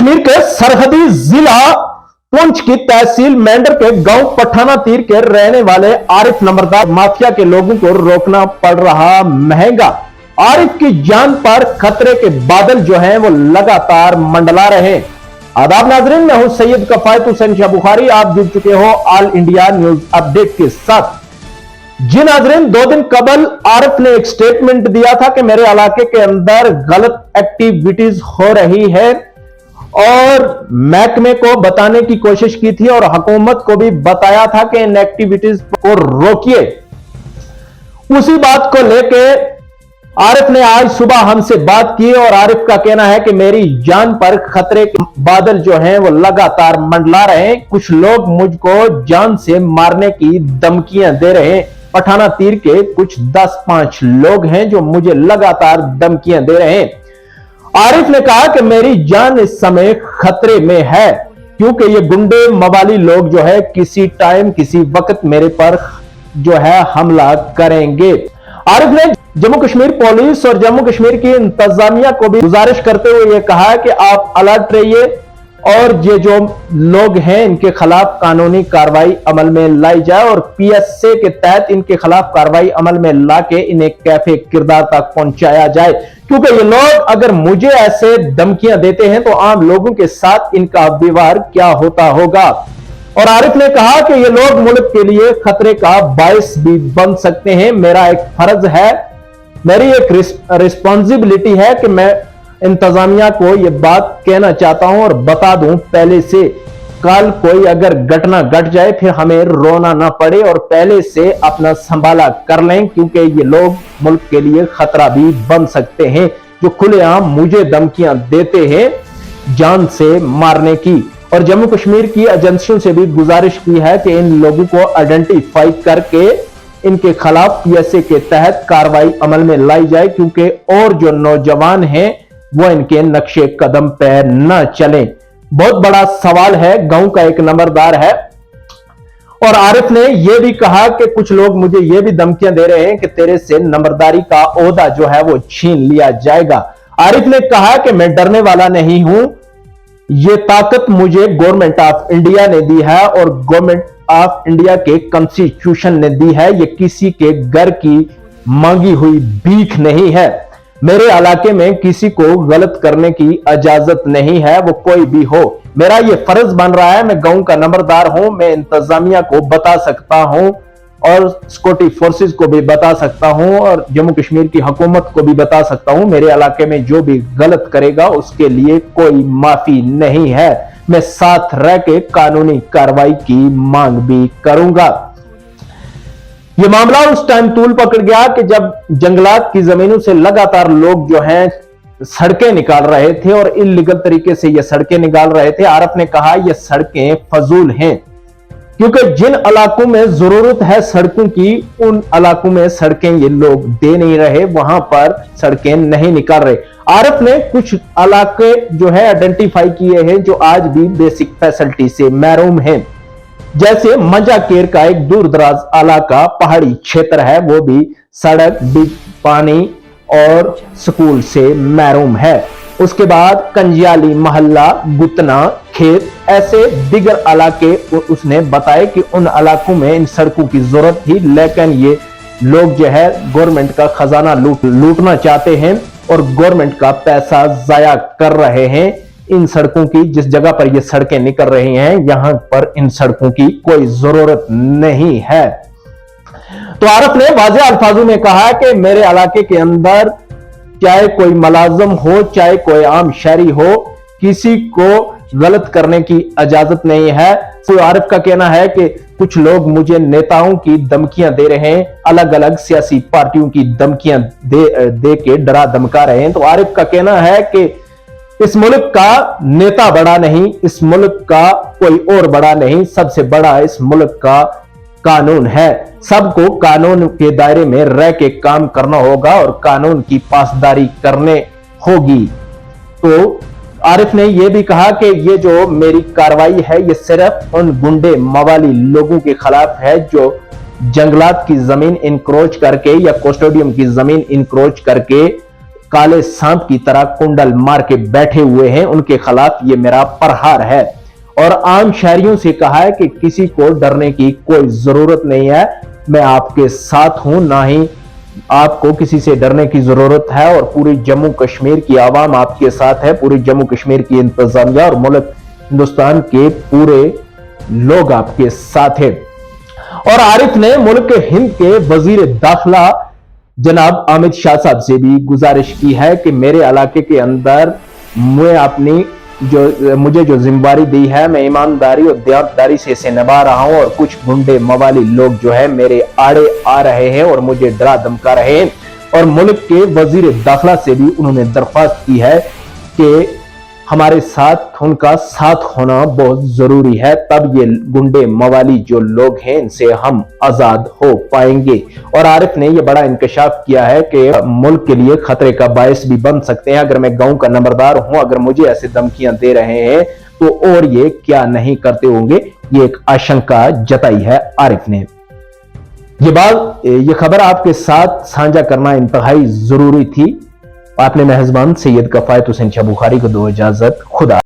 कश्मीर के सरहदी जिला पुंछ की तहसील मेंढर के गांव पठाना तीर के रहने वाले आरिफ नंबरदार माफिया के लोगों को रोकना पड़ रहा महंगा। आरिफ की जान पर खतरे के बादल जो हैं वो लगातार मंडला रहे हैं। आदाब नाजरीन, मैं हूं सैयद कफायत हुसैन शाह बुखारी। आप जुड़ चुके हो ऑल इंडिया न्यूज अपडेट के साथ। जी नाजरीन, 2 दिन कबल आरिफ ने एक स्टेटमेंट दिया था कि मेरे इलाके के अंदर गलत एक्टिविटीज हो रही है और महकमे को बताने की कोशिश की थी और हुकूमत को भी बताया था कि इन एक्टिविटीज को रोकिए। उसी बात को लेके आरिफ ने आज सुबह हमसे बात की और आरिफ का कहना है कि मेरी जान पर खतरे के बादल जो हैं वो लगातार मंडला रहे हैं। कुछ लोग मुझको जान से मारने की धमकियां दे रहे हैं। पठाना तीर के कुछ 10-5 लोग हैं जो मुझे लगातार धमकियां दे रहे हैं। आरिफ ने कहा कि मेरी जान इस समय खतरे में है क्योंकि ये गुंडे मवाली लोग जो है किसी टाइम किसी वक्त मेरे पर जो है हमला करेंगे। आरिफ ने जम्मू कश्मीर पुलिस और जम्मू कश्मीर की इंतजामिया को भी गुजारिश करते हुए ये कहा कि आप अलर्ट रहिए और ये जो लोग हैं इनके खिलाफ कानूनी कार्रवाई अमल में लाई जाए और पीएसए के तहत इनके खिलाफ कार्रवाई अमल में लाके इन्हें कैफे किरदार तक पहुंचाया जाए, क्योंकि ये लोग अगर मुझे ऐसे धमकियां देते हैं तो आम लोगों के साथ इनका व्यवहार क्या होता होगा। और आरिफ ने कहा कि ये लोग मुल्क के लिए खतरे का बायस भी बन सकते हैं। मेरा एक फर्ज है, मेरी एक रिस्पॉन्सिबिलिटी है कि मैं इंतजामिया को यह बात कहना चाहता हूं और बता दूं पहले से, कल कोई अगर घटना घट जाए फिर हमें रोना ना पड़े और पहले से अपना संभाला कर लें, क्योंकि ये लोग मुल्क के लिए खतरा भी बन सकते हैं जो खुलेआम मुझे धमकियां देते हैं जान से मारने की। और जम्मू कश्मीर की एजेंसियों से भी गुजारिश की है कि इन लोगों को आइडेंटिफाई करके इनके खिलाफ पीएसए के तहत कार्रवाई अमल में लाई जाए, क्योंकि और जो नौजवान हैं वो इनके नक्शे कदम पे न चलें। बहुत बड़ा सवाल है, गांव का एक नंबरदार है और आरिफ ने यह भी कहा कि कुछ लोग मुझे यह भी धमकियां दे रहे हैं कि तेरे से नंबरदारी का ओहदा जो है वो छीन लिया जाएगा। आरिफ ने कहा कि मैं डरने वाला नहीं हूं, यह ताकत मुझे गवर्नमेंट ऑफ इंडिया ने दी है और गवर्नमेंट ऑफ इंडिया के कॉन्स्टिट्यूशन ने दी है। यह किसी के घर की मांगी हुई भीख नहीं है। मेरे इलाके में किसी को गलत करने की इजाजत नहीं है, वो कोई भी हो। मेरा ये फर्ज बन रहा है, मैं गांव का नंबरदार हूं, मैं इंतजामिया को बता सकता हूं और सिक्योरिटी फोर्सेस को भी बता सकता हूं और जम्मू कश्मीर की हुकूमत को भी बता सकता हूं। मेरे इलाके में जो भी गलत करेगा उसके लिए कोई माफी नहीं है। मैं साथ रह के कानूनी कार्रवाई की मांग भी करूंगा। यह मामला उस टाइम तूल पकड़ गया कि जब जंगलात की जमीनों से लगातार लोग जो हैं सड़कें निकाल रहे थे और इल्लीगल तरीके से ये सड़कें निकाल रहे थे। आरिफ ने कहा ये सड़कें फजूल हैं, क्योंकि जिन इलाकों में जरूरत है सड़कों की उन इलाकों में सड़कें ये लोग दे नहीं रहे, वहां पर सड़कें नहीं निकाल रहे। आरिफ ने कुछ इलाके जो है आइडेंटिफाई किए हैं जो आज भी बेसिक फैसिलिटी से महरूम हैं, जैसे मंजाकेर का एक दूर दराज इलाका पहाड़ी क्षेत्र है, वो भी सड़क भी पानी और स्कूल से महरूम है। उसके बाद कंजियाली मोहल्ला, गुतना, खेत, ऐसे दिगर इलाके उसने बताए कि उन इलाकों में इन सड़कों की जरूरत थी, लेकिन ये लोग जो है गवर्नमेंट का खजाना लूटना चाहते हैं और गवर्नमेंट का पैसा जाया कर रहे हैं। इन सड़कों की जिस जगह पर ये सड़कें निकल रही हैं यहां पर इन सड़कों की कोई जरूरत नहीं है। तो आरिफ ने वाज़ेह अल्फाजों में कहा कि मेरे इलाके के अंदर चाहे कोई मुलाजिम हो चाहे कोई आम शहरी हो, किसी को गलत करने की इजाजत नहीं है। तो आरिफ का कहना है कि कुछ लोग मुझे नेताओं की धमकियां दे रहे हैं, अलग अलग सियासी पार्टियों की धमकियां दे के डरा धमका रहे हैं। तो आरिफ का कहना है कि इस मुल्क का नेता बड़ा नहीं, इस मुल्क का कोई और बड़ा नहीं, सबसे बड़ा इस मुल्क का कानून है। सबको कानून के दायरे में रह के काम करना होगा और कानून की पासदारी करने होगी। तो आरिफ ने यह भी कहा कि ये जो मेरी कार्रवाई है ये सिर्फ उन गुंडे मवाली लोगों के खिलाफ है जो जंगलात की जमीन इंक्रोच करके या कस्टोडियम की जमीन इंक्रोच करके काले सांप की तरह कुंडल मार के बैठे हुए हैं, उनके खिलाफ ये मेरा प्रहार है। और आम शहरियों से कहा है कि किसी को डरने की कोई जरूरत नहीं है, मैं आपके साथ हूं, ना ही आपको किसी से डरने की जरूरत है। और पूरी जम्मू कश्मीर की आवाम आपके साथ है, पूरी जम्मू कश्मीर की इंतजामिया और मुल्क हिंदुस्तान के पूरे लोग आपके साथ है। और आरिफ ने मुल्क हिंद के वजीर दाखिला जनाब अमित शाह साहब से भी गुजारिश की है कि मेरे इलाके के अंदर मुझे जो जिम्मेदारी दी है, मैं ईमानदारी और दियानतदारी से इसे निभा रहा हूं। और कुछ गुंडे मवाली लोग जो है मेरे आड़े आ रहे हैं और मुझे डरा धमका रहे हैं। और मुल्क के वजीर दाखिला से भी उन्होंने दरख्वास्त की है कि हमारे साथ उनका साथ होना बहुत जरूरी है, तब ये गुंडे मवाली जो लोग हैं इनसे हम आजाद हो पाएंगे। और आरिफ ने यह बड़ा इंकशाफ किया है कि मुल्क के लिए खतरे का बायस भी बन सकते हैं। अगर मैं गांव का नंबरदार हूं, अगर मुझे ऐसे धमकियां दे रहे हैं तो और ये क्या नहीं करते होंगे, ये एक आशंका जताई है आरिफ ने। ये खबर आपके साथ साझा करना इंतहाई जरूरी थी। आपने मेहजबान सैयद कफायत हुसैन शाह बुखारी को दो इजाजत। खुदा।